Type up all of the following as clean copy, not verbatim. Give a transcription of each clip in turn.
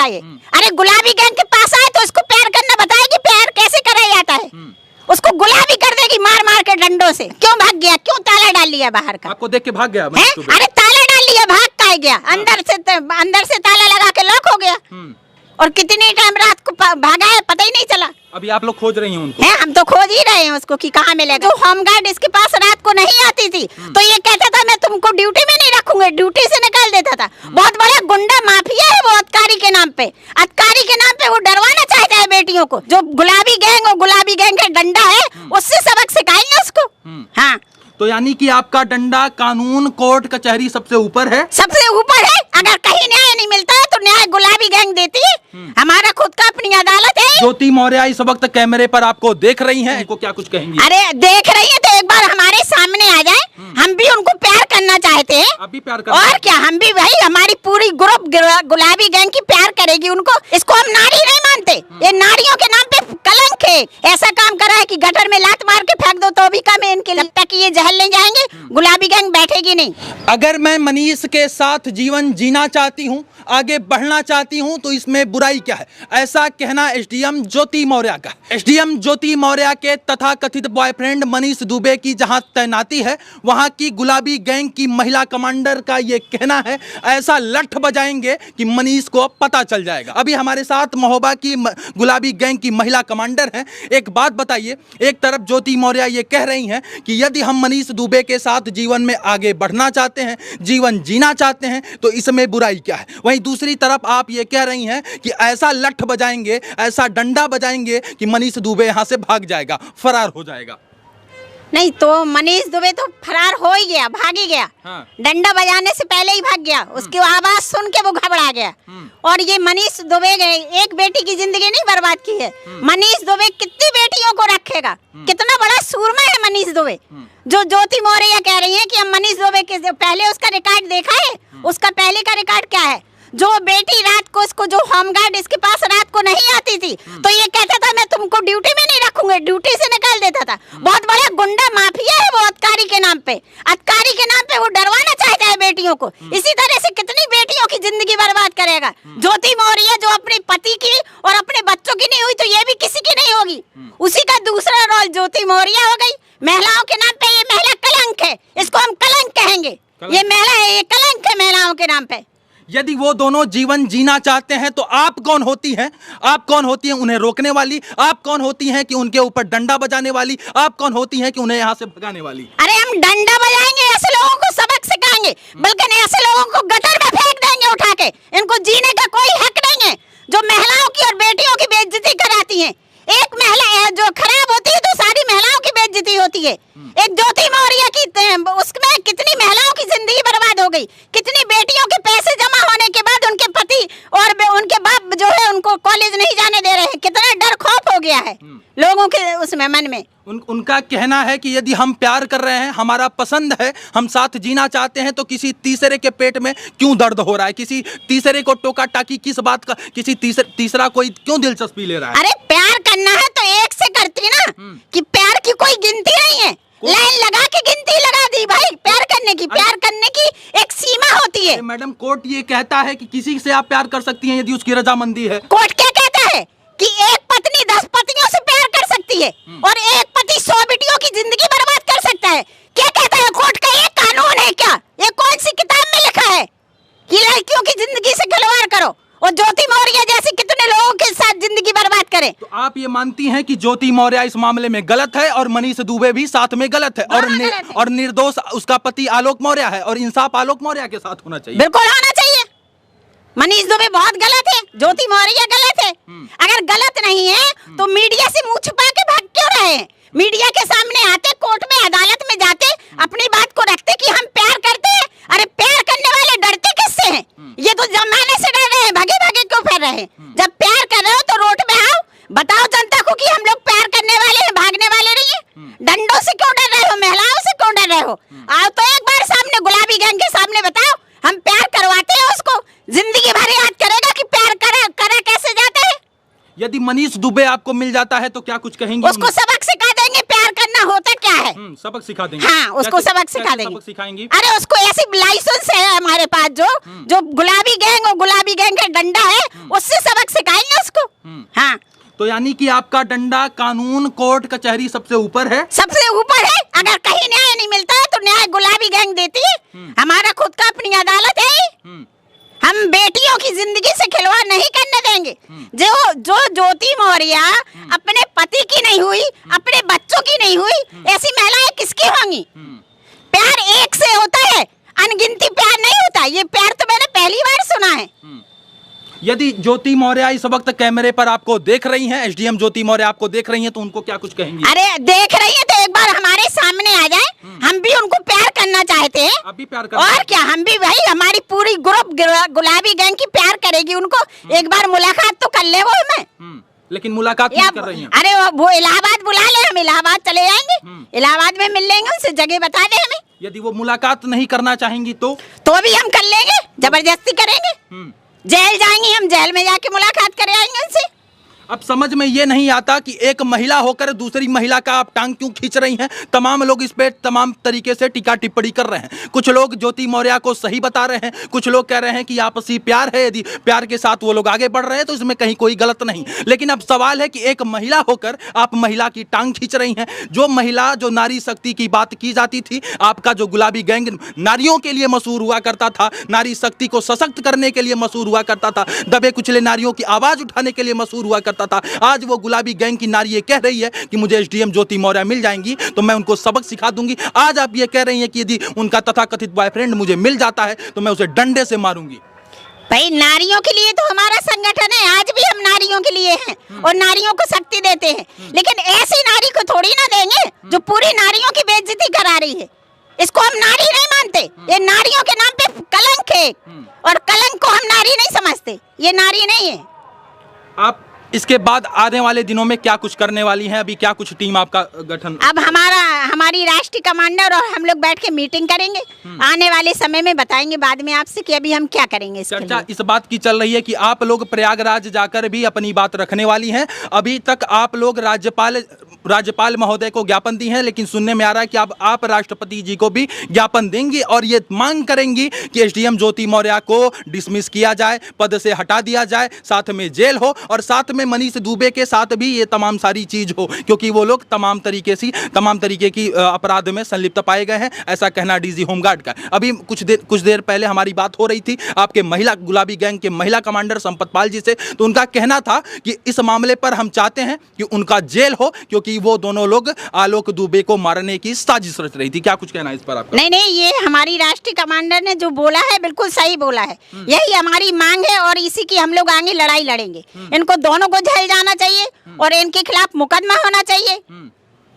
ये। अरे गुलाबी गैंग के पास आए तो इसको प्यार करना बताएगी, प्यार कैसे करा जाता है। उसको गुलाबी कर देगी मार मार के डंडों से। क्यों भाग गया, क्यों ताला डाल लिया बाहर का? आपको देख के भाग गया? अरे ताला डाल लिया, भाग का गया, अंदर से ताला लगा के लॉक हो गया। और कितनी टाइम रात को भागा है पता ही नहीं चला। अभी आप लोग खोज रही हैं उनको? हम तो खोज ही रहे हैं उसको कि कहाँ मिलेगा। जो होमगार्ड इसके पास रात को नहीं आती थी तो ये कहता था मैं तुमको ड्यूटी में नहीं रखूंगा, ड्यूटी से निकाल देता था। बहुत बड़ा गुंडा माफिया है वो, अतकारी के नाम पे, अतकारी के नाम पे वो डरवाना चाहता है बेटियों को। जो गुलाबी गैंग और गुलाबी गैंग का डंडा है उससे सबक सिखाएंगे उसको। हाँ, तो यानी कि आपका डंडा कानून, कोर्ट, कचहरी सबसे ऊपर है? सबसे ऊपर है। अगर कहीं न्याय नहीं मिलता है तो न्याय गुलाबी गैंग देती है। हमारा खुद का अपनी अदालत है। ज्योति मौर्य इस वक्त कैमरे पर आपको देख रही हैं, इनको क्या कुछ कहेंगी? अरे देख रही है तो एक बार हमारे सामने आ जाए, हम भी उनको प्यार करना चाहते हैं। आप भी प्यार और क्या, हम भी भाई, हमारी पूरी ग्रुप गुलाबी गैंग की प्यार करेगी उनको। इसको हम नारी नहीं मानते, ये नारियों के नाम पे कलंक है। ऐसा काम करा है कि गटर में लात मार के फेंक दो तो भी कम है इनके लिए। जब तक ये जहल नहीं जाएंगे गुलाबी गैंग बैठेगी नहीं। अगर मैं मनीष के साथ जीवन जीना चाहती हूँ, आगे बढ़ना चाहती हूँ तो इसमें बुराई क्या है, ऐसा कहना एसडीएम ज्योति मौर्य का। एसडीएम ज्योति मौर्य के तथाकथित बॉयफ्रेंड मनीष दुबे की जहां तैनाती है वहां की गुलाबी गैंग की महिला कमांडर का ये कहना है ऐसा लठ बजाएंगे कि मनीष को पता चल जाएगा। अभी हमारे साथ महोबा की गुलाबी गैंग की महिला कमांडर हैं। एक बात बताइए, एक तरफ ज्योति मौर्य ये कह रही हैं कि यदि हम मनीष दुबे के साथ जीवन में आगे बढ़ना चाहते हैं, जीवन जीना चाहते हैं तो इसमें बुराई क्या है, वहीं दूसरी तरफ आप ये कह रही हैं कि ऐसा लठ बजाएंगे, ऐसा डंडा बजाएंगे कि मनीष दुबे यहाँ से भाग जाएगा, फरार हो जाएगा। नहीं तो मनीष दुबे तो फरार हो ही गया, भाग ही गया। हाँ। डंडा बजाने से पहले ही भाग गया, उसकी आवाज सुन के वो घबरा गया। और ये मनीष दुबे गए, एक बेटी की जिंदगी नहीं बर्बाद की है। मनीष दुबे कितनी बेटियों को रखेगा, कितना बड़ा सूरमा है मनीष दुबे। जो ज्योति मौर्य कह रही है कि हम मनीष दुबे के पहले उसका रिकॉर्ड देखा है, उसका पहले का रिकॉर्ड क्या है। जो बेटी रात को इसको, जो होमगार्ड इसके पास रात को नहीं आती थी तो ये कहता था मैं तुमको ड्यूटी में नहीं रखूंगा, ड्यूटी से निकाल देता था। बहुत बड़ा गुंडा माफिया है वो, अतकारी के नाम पे, अतकारी के नाम पे वो डरवाना चाहता है बेटियों को। इसी तरह से कितनी बेटियों की जिंदगी बर्बाद करेगा। ज्योति मौर्य जो अपने पति की और अपने बच्चों की नहीं हुई तो ये भी किसी की नहीं होगी। उसी का दूसरा रोल ज्योति मौर्य हो गई। महिलाओं के नाम पे ये महिला कलंक है, इसको हम कलंक कहेंगे। ये महिला है, ये कलंक है महिलाओं के नाम पे। यदि वो दोनों जीवन जीना चाहते हैं तो आप कौन होती हैं? आप कौन होती हैं उन्हें रोकने वाली? आप कौन होती हैं कि उनके ऊपर डंडा बजाने वाली? आप कौन होती हैं कि उन्हें यहाँ से भगाने वाली? अरे हम डंडा बजाएंगे, ऐसे लोगों को सबक सिखाएंगे, बल्कि ऐसे लोगों को गटर में फेंक देंगे उठा के। इनको जीने का कोई हक नहीं है। जो महिलाओं की और बेटियों की बेइज्जती कराती हैं, एक महिला जो खराब होती है तो सारी महिलाओं की बेइज्जती होती है। एक ज्योति मौर्य की उसमें कितनी महिलाओं की जिंदगी बर्बाद हो गई, कितनी बेटियों के पैसे जमा होने के बाद उनके पति और उनके बाप जो है उनको कॉलेज नहीं जाने दे रहे हैं। कितना डर खौफ हो गया है लोगों के उसमें मन में। उनका कहना है कि यदि हम प्यार कर रहे हैं, हमारा पसंद है, हम साथ जीना चाहते हैं तो किसी तीसरे के पेट में क्यों दर्द हो रहा है, किसी तीसरे को टोका टाकी किस बात का, किसी तीसरा कोई क्यों दिलचस्पी ले रहा है? अरे प्यार करना है तो एक से करती ना, कि प्यार की कोई गिनती नहीं है। लाइन लगा के गिनती लगा दी भाई प्यार करने की। प्यार करने की एक सीमा होती है। मैडम कोर्ट ये कहता है कि किसी से आप प्यार कर सकती हैं यदि उसकी रजामंदी है। कोर्ट क्या कहता है कि एक पत्नी 10 पत्नियों से प्यार कर सकती है और एक पति 100 बेटियों की जिंदगी बर्बाद कर सकता है। क्या कहता है कोर्ट का ये कानून है क्या? ये कौन सी किताब में लिखा है कि लड़कियों की जिंदगी से खिलवाड़ करो और ज्योति मौर्य जैसे कितने लोगों के साथ जिंदगी बर्बाद करे? तो आप ये मानती हैं कि ज्योति मौर्य इस मामले में गलत है और मनीष दुबे भी साथ में गलत है और निर्दोष उसका पति आलोक मौर्य है और इंसाफ आलोक मौर्य के साथ होना चाहिए? बिल्कुल होना चाहिए। मनीष दुबे बहुत गलत है, ज्योति मौर्य गलत है। अगर गलत नहीं है तो मीडिया से मुंह छुपा के भाग क्यों रहे हैं? मीडिया के सामने आते, कोर्ट में अदालत में जाते, अपनी बात को रखते कि हम प्यार करते हैं। अरे प्यार करने वाले डरते किससे हैं? ये तो जमाने से डर रहे हैं, भागे भागे क्यों फिर रहे हैं? जब प्यार कर रहे हो तो रोड पे आओ, बताओ जनता को कि हम लोग प्यार करने वाले हैं, भागने वाले नहीं है। डंडों से क्यों डर रहे हो? महिलाओं से क्यों डर रहे हो? आओ तो एक बार सामने गुलाबी गैंग के सामने बताओ, हम प्यार करवाते हैं उसको, जिंदगी भर याद करेगा कि प्यार करा कैसे जाता है। यदि मनीष दुबे आपको मिल जाता है तो क्या कुछ कहेंगे? उसको सबक सिखा देंगे प्यार करना होता क्या है। सबक सिखा देंगे। हाँ, उसको सबक सिखा देंगे। सबक सिखाएंगी? अरे उसको ऐसी लाइसेंस है हमारे पास, जो गुलाबी गैंग और गुलाबी गैंग का डंडा है उससे सबक सिखाएंगे उसको। हाँ, तो यानी कि आपका डंडा कानून, कोर्ट, कचहरी सबसे ऊपर है। सबसे ऊपर है। अगर कहीं न्याय नहीं मिलता है तो न्याय गुलाबी गैंग देती है। हमारा खुद का अपनी अदालत है। हम बेटियों की जिंदगी से खिलवाड़ नहीं करने देंगे। जो ज्योति मौर्य अपने पति की नहीं हुई, अपने बच्चों की नहीं हुई, ऐसी महिलाएं किसकी होंगी? प्यार एक से होता है, अनगिनती प्यार नहीं होता। ये प्यार तो मैंने पहली बार सुना है। यदि ज्योति मौर्य इस वक्त कैमरे पर आपको देख रही हैं, एसडीएम ज्योति मौर्य आपको देख रही हैं, तो उनको क्या कुछ कहेंगी? अरे देख रही है तो एक बार हमारे सामने आ जाए। हम भी उनको प्यार करना चाहते हैं। आप भी प्यार और क्या, हम भी भाई, हमारी पूरी ग्रुप गुलाबी गैंग की प्यार करेगी उनको। एक बार मुलाकात तो कर ले वो हमें। लेकिन मुलाकात नहीं कर रही हैं। अरे वो इलाहाबाद बुला ले, हम इलाहाबाद चले जाएंगे। इलाहाबाद में मिल लेंगे उनसे, जगह बता दे हमें। यदि वो मुलाकात नहीं करना चाहेंगी तो भी हम कर लेंगे, जबरदस्ती करेंगे। जेल जाएंगे हम, जेल में जाके मुलाकात करे आएंगे उनसे। अब समझ में ये नहीं आता कि एक महिला होकर दूसरी महिला का आप टांग क्यों खींच रही हैं। तमाम लोग इस पे तमाम तरीके से टीका टिप्पणी कर रहे हैं। कुछ लोग ज्योति मौर्य को सही बता रहे हैं, कुछ लोग कह रहे हैं कि आपसी प्यार है, यदि प्यार के साथ वो लोग आगे बढ़ रहे हैं तो इसमें कहीं कोई गलत नहीं। लेकिन अब सवाल है कि एक महिला होकर आप महिला की टांग खींच रही हैं। जो महिला, जो नारी शक्ति की बात की जाती थी, आपका जो गुलाबी गैंग नारियों के लिए मशहूर हुआ करता था, नारी शक्ति को सशक्त करने के लिए मशहूर हुआ करता था, दबे कुचले नारियों की आवाज उठाने के लिए मशहूर हुआ करता था, आज वो गुलाबी गैंग की नारी ये कह रही है कि मुझे एसडीएम ज्योति मौर्य मिल जाएंगी तो मैं उनको सबक सिखा दूंगी। आज आप ये कह रही हैं कि यदि उनका तथाकथित बॉयफ्रेंड मुझे मिल जाता है तो मैं उसे डंडे से मारूंगी। भाई नारियों के लिए तो हमारा संगठन है, आज भी हम नारियों के लिए हैं और नारियों को शक्ति देते हैं। लेकिन ऐसी नारी को थोड़ी ना देंगे जो पूरी नारियों की बेइज्जती करा रही है। इसको हम नारी नहीं मानते, ये नारियों के नाम पे कलंक है और कलंक को हम नारी नहीं समझते। ये नारी नहीं है। आप इसके बाद आने वाले दिनों में क्या कुछ करने वाली हैं? अभी क्या कुछ टीम आपका गठन? अब हमारी राष्ट्रीय कमांडर और हम लोग बैठ के मीटिंग करेंगे। आने वाले समय में बताएंगे बाद में आपसे कि अभी हम क्या करेंगे। चर्चा इस बात की चल रही है कि आप लोग प्रयागराज जाकर भी अपनी बात रखने वाली हैं। अभी तक आप लोग राज्यपाल महोदय को ज्ञापन दी है, लेकिन सुनने में आ रहा है कि आप राष्ट्रपति जी को भी ज्ञापन देंगी और ये मांग करेंगी कि एसडीएम ज्योति मौर्य को डिसमिस किया जाए, पद से हटा दिया जाए, साथ में जेल हो और साथ में मनीष दुबे के साथ भी ये तमाम सारी चीज हो, क्योंकि वो लोग तमाम तरीके की अपराध में संलिप्त पाए गए हैं। ऐसा कहना डीजी होमगार्ड का। अभी कुछ देर पहले हमारी बात हो रही थी आपके महिला गुलाबी गैंग के महिला कमांडर संपत पाल जी से, तो उनका कहना था कि इस मामले पर हम चाहते हैं कि उनका जेल हो, क्योंकि वो दोनों लोग आलोक दुबे को मारने की साजिश रच रही थी। क्या कुछ कहना है इस पर आपका? नहीं, ये हमारी राष्ट्रीय कमांडर ने जो बोला है बिल्कुल सही बोला है। यही हमारी मांग है और इसी की हम लोग आगे लड़ाई लड़ेंगे। इनको दोनों को जेल जाना चाहिए और इनके खिलाफ मुकदमा होना चाहिए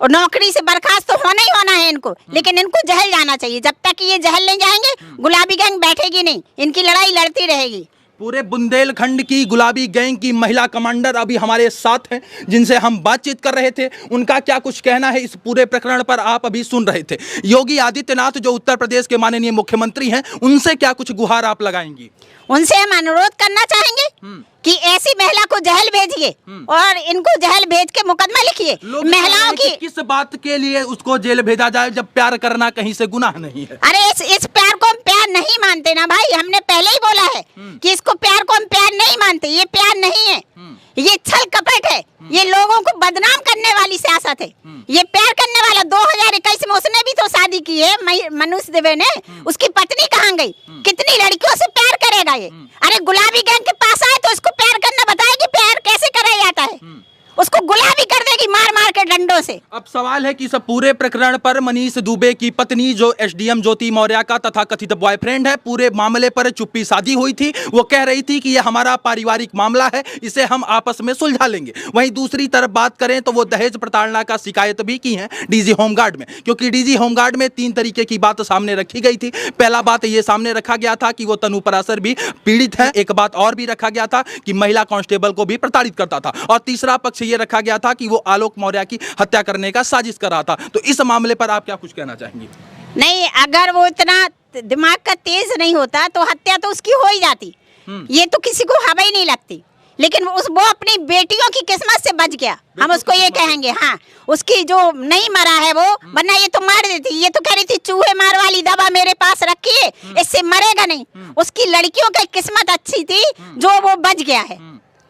और नौकरी से बर्खास्त तो होना ही होना है इनको, लेकिन इनको जेल जाना चाहिए। जब तक ये जेल नहीं जाएंगे गुलाबी गैंग बैठेगी नहीं, इनकी लड़ाई लड़ती रहेगी। पूरे बुंदेलखंड की गुलाबी गैंग की महिला कमांडर अभी हमारे साथ हैं, जिनसे हम बातचीत कर रहे थे। उनका क्या कुछ कहना है इस पूरे प्रकरण पर आप अभी सुन रहे थे। योगी आदित्यनाथ जो उत्तर प्रदेश के माननीय मुख्यमंत्री हैं, उनसे क्या कुछ गुहार आप लगाएंगी? उनसे हम अनुरोध करना चाहेंगे कि ऐसी महिला को जेल भेजिए और इनको जेल भेज के मुकदमा लिखिए। महिलाओं की किस बात के लिए उसको जेल भेजा जाए जब प्यार करना कहीं से गुनाह नहीं है? अरे इस प्यार को हम प्यार नहीं मानते ना भाई, हमने पहले ही बोला है कि इसको प्यार को हम प्यार नहीं मानते। ये प्यार नहीं है, ये छल कपट है, ये लोगों को बदनाम करने वाली सियासत है। ये प्यार करने वाला 2021 में उसने भी तो शादी की है, मनीष दुबे ने। उसकी पत्नी कहाँ गई? कितनी लड़कियों से प्यार करेगा ये? अरे गुलाबी गैंग के पास आए तो इसको प्यार करना बताएगी, प्यार कैसे करा जाता है। उसको गुलाबी कर देगी मार मार के डंडों से। अब सवाल है कि इस पूरे प्रकरण पर मनीष दुबे की पत्नी जो एसडीएम ज्योति मौर्य का तथाकथित बॉयफ्रेंड है, पूरे मामले पर चुप्पी साधी हुई थी। वो कह रही थी कि यह हमारा पारिवारिक मामला है, इसे हम आपस में सुलझा लेंगे। वहीं दूसरी तरफ बात करें तो वो दहेज प्रताड़ना का शिकायत भी की है डीजी होमगार्ड में, क्योंकि डीजी होमगार्ड में 3 तरीके की बात सामने रखी गई थी। पहला बात ये सामने रखा गया था कि वो तनु पराशर भी पीड़ित है। एक बात और भी रखा गया था कि महिला कांस्टेबल को भी प्रताड़ित करता था। और तीसरा पक्ष ये रखा गया था कि वो आलोक मौर्य की हत्या करने का साजिश कर रहा था। तो इस मामले पर आप क्या कुछ कहना चाहेंगी? नहीं, अगर वो इतना दिमाग का तेज नहीं होता तो हत्या तो उसकी हो ही जाती। ये तो किसी को हवा ही नहीं लगती। लेकिन वो अपनी बेटियों की किस्मत से बच गया, हम उसको ये कहेंगे। हाँ, उसकी जो नहीं मरा है वो, वरना ये तो मार देती। ये तो कह रही थी चूहे मार वाली दवा मेरे पास रखी है, इससे मरेगा नहीं। उसकी लड़कियों की किस्मत अच्छी थी जो वो बच गया है,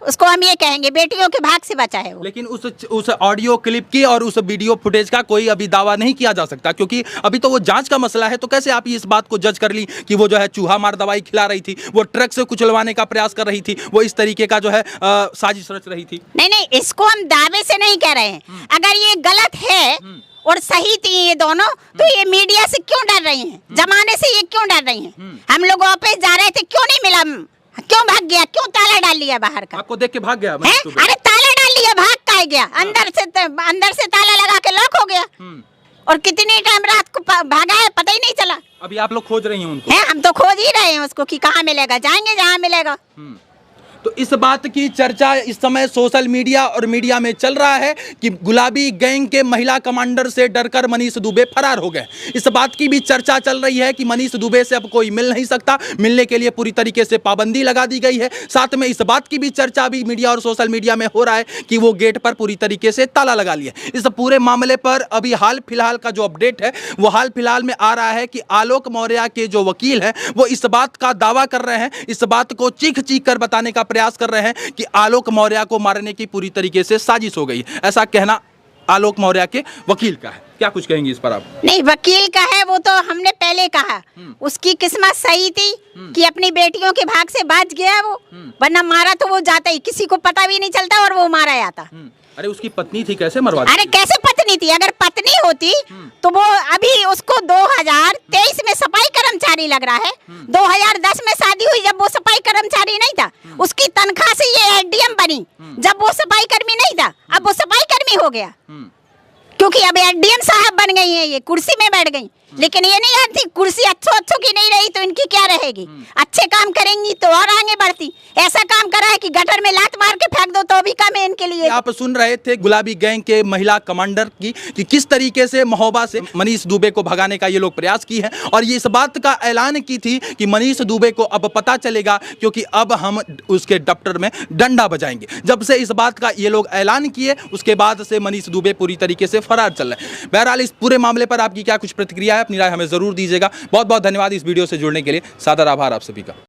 उसको हम ये कहेंगे बेटियों के भाग से बचा है वो। लेकिन उस ऑडियो क्लिप की और उस वीडियो फुटेज का कोई अभी दावा नहीं किया जा सकता, क्योंकि अभी तो वो जांच का मसला है। तो कैसे आप इस बात को जज कर ली कि वो जो है चूहा मार दवाई खिला रही थी, वो ट्रक से कुचलवाने का प्रयास कर रही थी, वो इस तरीके का जो है साजिश रच रही थी? नहीं, इसको हम दावे से नहीं कह रहे हैं। अगर ये गलत है और सही थी ये दोनों, तो ये मीडिया से क्यों डर रही हैं? जमाने से ये क्यों डर रही हैं? हम लोग ऑफिस जा रहे थे, क्यों नहीं मिला? क्यों भाग गया? क्यों ताला डाल लिया बाहर का? आपको देख के भाग गया? अरे ताला डाल लिया, भाग का गया, अंदर से ताला लगा के लॉक हो गया। और कितनी टाइम रात को भागा है पता ही नहीं चला। अभी आप लोग खोज रही हैं उनको? हम तो खोज ही रहे हैं उसको कि कहाँ मिलेगा, जाएंगे जहाँ मिलेगा। तो इस बात की चर्चा इस समय सोशल मीडिया और मीडिया में चल रहा है कि गुलाबी गैंग के महिला कमांडर से डरकर मनीष दुबे फरार हो गए। इस बात की भी चर्चा चल रही है कि मनीष दुबे से अब कोई मिल नहीं सकता, मिलने के लिए पूरी तरीके से पाबंदी लगा दी गई है। साथ में इस बात की भी चर्चा अभी मीडिया और सोशल मीडिया में हो रहा है कि वो गेट पर पूरी तरीके से ताला लगा लिया। इस पूरे मामले पर अभी हाल फिलहाल का जो अपडेट है वो हाल फिलहाल में आ रहा है कि आलोक मौर्य के जो वकील हैं वो इस बात का दावा कर रहे हैं, इस बात को चीख चीख कर बताने का प्रयास कर रहे हैं कि आलोक मौर्य को मारने की पूरी तरीके से साजिश हो गई। ऐसा कहना आलोक मौर्य के वकील का है। क्या कुछ कहेंगे इस पर आप? नहीं, वकील का है वो तो हमने पहले कहा, उसकी किस्मत सही थी कि अपनी बेटियों के भाग से बच गया वो, वरना मारा तो वो जाता ही, किसी को पता भी नहीं चलता और वो मारा जाता। अरे उसकी पत्नी थी, कैसे मरवा दी? अरे कैसे पत्नी थी? अगर पत्नी होती तो वो अभी उसको 2023 में सफाई कर्मचारी लग रहा है। 2010 में शादी हुई जब वो सफाई कर्मचारी नहीं था, उसकी तनख्वाह से ये एडीएम बनी जब वो सफाई कर्मी नहीं था, अब वो सफाई कर्मी हो गया क्योंकि अब एडीएम साहब बन गई है, ये कुर्सी में बैठ गई। लेकिन ये नहीं आती, कुर्सी अच्छों की नहीं रही तो इनकी क्या रहेगी? अच्छे काम करेंगी तो और आगे बढ़ती। ऐसा काम करा है कि गटर में लात मार के फेंक दो तो भी कम है इनके लिए। आप सुन रहे थे गुलाबी गैंग के महिला कमांडर की कि किस तरीके से महोबा से मनीष दुबे को भगाने का ये लोग प्रयास की है, और ये इस बात का ऐलान की थी कि मनीष दुबे को अब पता चलेगा क्योंकि अब हम उसके दफ्तर में डंडा बजाएंगे। जब से इस बात का ये लोग ऐलान किए उसके बाद से मनीष दुबे पूरी तरीके से फरार चल रहे हैं। बहरहाल इस पूरे मामले पर आपकी क्या कुछ प्रतिक्रिया है, अपनी राय हमें जरूर दीजिएगा। बहुत बहुत धन्यवाद इस वीडियो से जुड़ने के लिए, सादर आभार आप सभी का।